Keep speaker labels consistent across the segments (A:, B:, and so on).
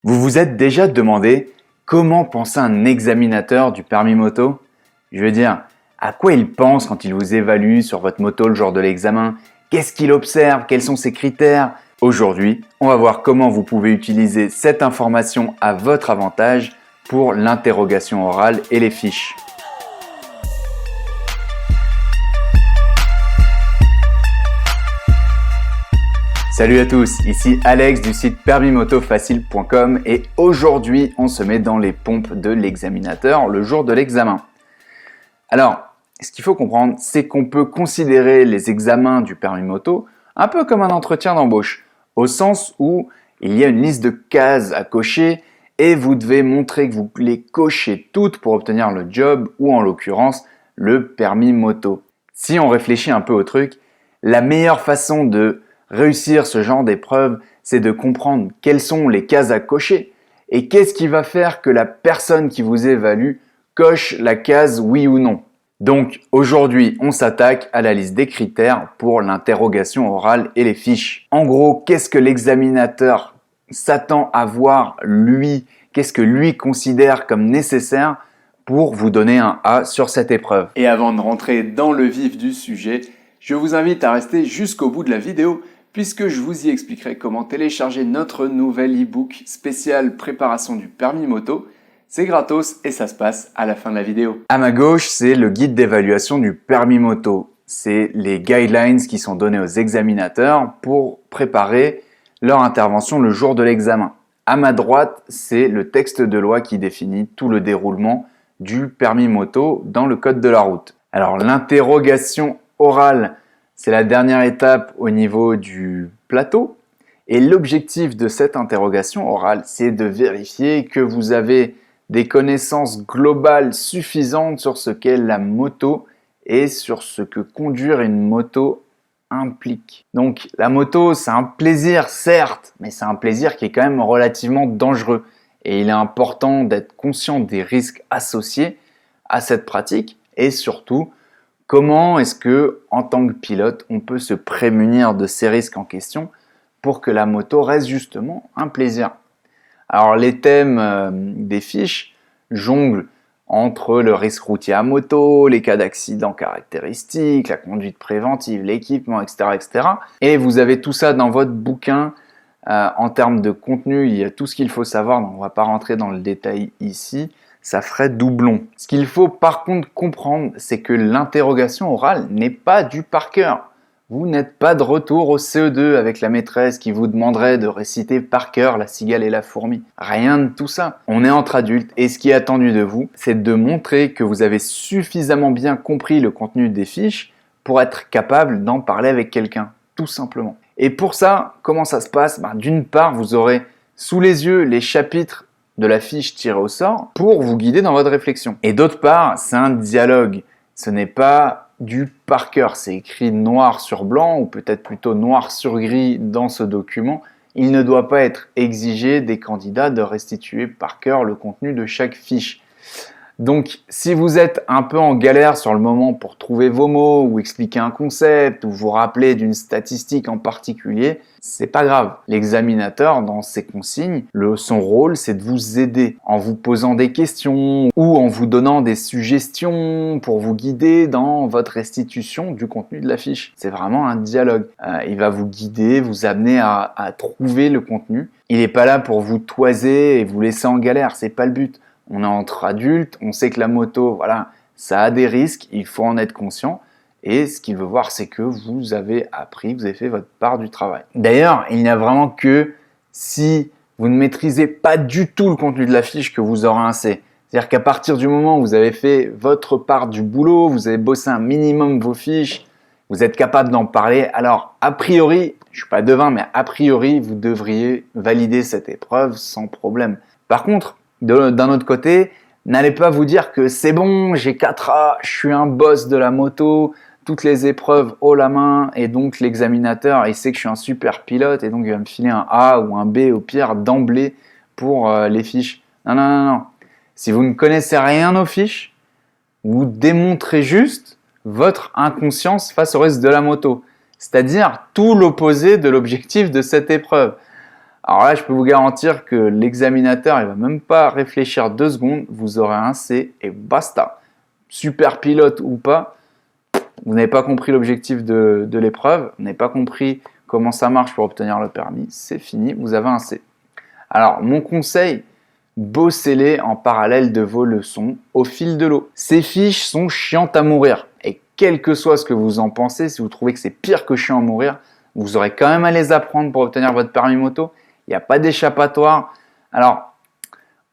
A: Vous vous êtes déjà demandé comment pense un examinateur du permis moto? Je veux dire, à quoi il pense quand il vous évalue sur votre moto le jour de l'examen? Qu'est-ce qu'il observe? Quels sont ses critères? Aujourd'hui, on va voir comment vous pouvez utiliser cette information à votre avantage pour l'interrogation orale et les fiches. Salut à tous, ici Alex du site permismotofacile.com et aujourd'hui on se met dans les pompes de l'examinateur le jour de l'examen. Alors, ce qu'il faut comprendre, c'est qu'on peut considérer les examens du permis moto un peu comme un entretien d'embauche, au sens où il y a une liste de cases à cocher et vous devez montrer que vous les cochez toutes pour obtenir le job ou en l'occurrence le permis moto. Si on réfléchit un peu au truc, la meilleure façon de réussir ce genre d'épreuve, c'est de comprendre quelles sont les cases à cocher et qu'est-ce qui va faire que la personne qui vous évalue coche la case oui ou non. Donc aujourd'hui, on s'attaque à la liste des critères pour l'interrogation orale et les fiches. En gros, qu'est-ce que l'examinateur s'attend à voir lui? Qu'est-ce que lui considère comme nécessaire pour vous donner un A sur cette épreuve? Et avant de rentrer dans le vif du sujet, je vous invite à rester jusqu'au bout de la vidéo puisque je vous y expliquerai comment télécharger notre nouvel e-book spécial préparation du permis moto. C'est gratos et ça se passe à la fin de la vidéo. À ma gauche, c'est le guide d'évaluation du permis moto. C'est les guidelines qui sont donnés aux examinateurs pour préparer leur intervention le jour de l'examen. À ma droite, c'est le texte de loi qui définit tout le déroulement du permis moto dans le code de la route. Alors l'interrogation orale, c'est la dernière étape au niveau du plateau et l'objectif de cette interrogation orale, c'est de vérifier que vous avez des connaissances globales suffisantes sur ce qu'est la moto et sur ce que conduire une moto implique. Donc la moto, c'est un plaisir certes, mais c'est un plaisir qui est quand même relativement dangereux et il est important d'être conscient des risques associés à cette pratique et surtout comment est-ce que, en tant que pilote, on peut se prémunir de ces risques en question pour que la moto reste justement un plaisir? Alors les thèmes des fiches jonglent entre le risque routier à moto, les cas d'accident caractéristiques, la conduite préventive, l'équipement, etc., etc. Et vous avez tout ça dans votre bouquin. En termes de contenu, il y a tout ce qu'il faut savoir, donc on ne va pas rentrer dans le détail ici. Ça ferait doublon. Ce qu'il faut par contre comprendre, c'est que l'interrogation orale n'est pas du par cœur. Vous n'êtes pas de retour au CE2 avec la maîtresse qui vous demanderait de réciter par cœur la cigale et la fourmi. Rien de tout ça. On est entre adultes et ce qui est attendu de vous, c'est de montrer que vous avez suffisamment bien compris le contenu des fiches pour être capable d'en parler avec quelqu'un, tout simplement. Et pour ça, comment ça se passe? D'une part, vous aurez sous les yeux les chapitres de la fiche tirée au sort pour vous guider dans votre réflexion. Et d'autre part, c'est un dialogue. Ce n'est pas du par cœur. C'est écrit noir sur blanc ou peut-être plutôt noir sur gris dans ce document. Il ne doit pas être exigé des candidats de restituer par cœur le contenu de chaque fiche. Donc, si vous êtes un peu en galère sur le moment pour trouver vos mots ou expliquer un concept ou vous rappeler d'une statistique en particulier, c'est pas grave. L'examinateur, dans ses consignes, son rôle, c'est de vous aider en vous posant des questions ou en vous donnant des suggestions pour vous guider dans votre restitution du contenu de la fiche. C'est vraiment un dialogue. Il va vous guider, vous amener à trouver le contenu. Il n'est pas là pour vous toiser et vous laisser en galère, c'est pas le but. On est entre adultes, on sait que la moto, voilà, ça a des risques, il faut en être conscient. Et ce qu'il veut voir, c'est que vous avez appris, vous avez fait votre part du travail. D'ailleurs, il n'y a vraiment que si vous ne maîtrisez pas du tout le contenu de la fiche que vous aurez un C. C'est-à-dire qu'à partir du moment où vous avez fait votre part du boulot, vous avez bossé un minimum vos fiches, vous êtes capable d'en parler, alors a priori, je ne suis pas devin, mais a priori, vous devriez valider cette épreuve sans problème. Par contre, d'un autre côté, n'allez pas vous dire que c'est bon, j'ai 4A, je suis un boss de la moto, toutes les épreuves haut la main et donc l'examinateur, il sait que je suis un super pilote et donc il va me filer un A ou un B au pire d'emblée pour les fiches. Non, non, non, non. Si vous ne connaissez rien aux fiches, vous démontrez juste votre inconscience face au reste de la moto. C'est-à-dire tout l'opposé de l'objectif de cette épreuve. Alors là, je peux vous garantir que l'examinateur, il va même pas réfléchir 2 secondes, vous aurez un C et basta. Super pilote ou pas, vous n'avez pas compris l'objectif de l'épreuve, vous n'avez pas compris comment ça marche pour obtenir le permis, c'est fini, vous avez un C. Alors, mon conseil, bossez-les en parallèle de vos leçons au fil de l'eau. Ces fiches sont chiantes à mourir. Et quel que soit ce que vous en pensez, si vous trouvez que c'est pire que chiant à mourir, vous aurez quand même à les apprendre pour obtenir votre permis moto. Il n'y a pas d'échappatoire. Alors,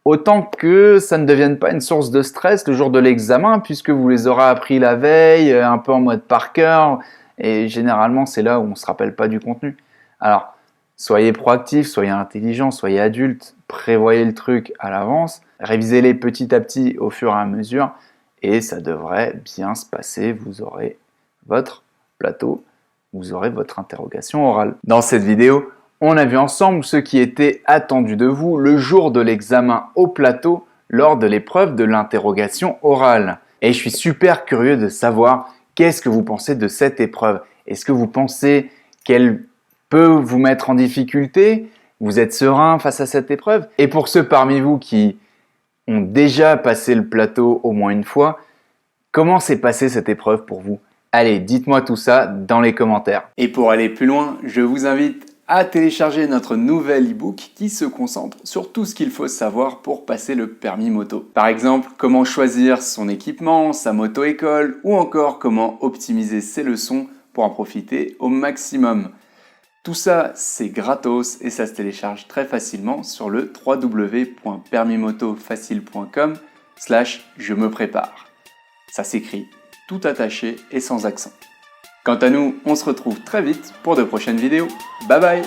A: autant que ça ne devienne pas une source de stress le jour de l'examen, puisque vous les aurez appris la veille, un peu en mode par cœur. Et généralement, c'est là où on ne se rappelle pas du contenu. Alors, soyez proactifs, soyez intelligents, soyez adultes, prévoyez le truc à l'avance, révisez-les petit à petit au fur et à mesure et ça devrait bien se passer. Vous aurez votre plateau, vous aurez votre interrogation orale. Dans cette vidéo, on a vu ensemble ce qui était attendu de vous le jour de l'examen au plateau lors de l'épreuve de l'interrogation orale. Et je suis super curieux de savoir qu'est-ce que vous pensez de cette épreuve. Est-ce que vous pensez qu'elle peut vous mettre en difficulté? Vous êtes serein face à cette épreuve? Et pour ceux parmi vous qui ont déjà passé le plateau au moins une fois, comment s'est passée cette épreuve pour vous? Allez, dites-moi tout ça dans les commentaires. Et pour aller plus loin, je vous invite à télécharger notre nouvel e-book qui se concentre sur tout ce qu'il faut savoir pour passer le permis moto. Par exemple, comment choisir son équipement, sa moto-école ou encore comment optimiser ses leçons pour en profiter au maximum. Tout ça, c'est gratos et ça se télécharge très facilement sur le www.permismotofacile.com/je me prépare. Ça s'écrit tout attaché et sans accent. Quant à nous, on se retrouve très vite pour de prochaines vidéos. Bye bye!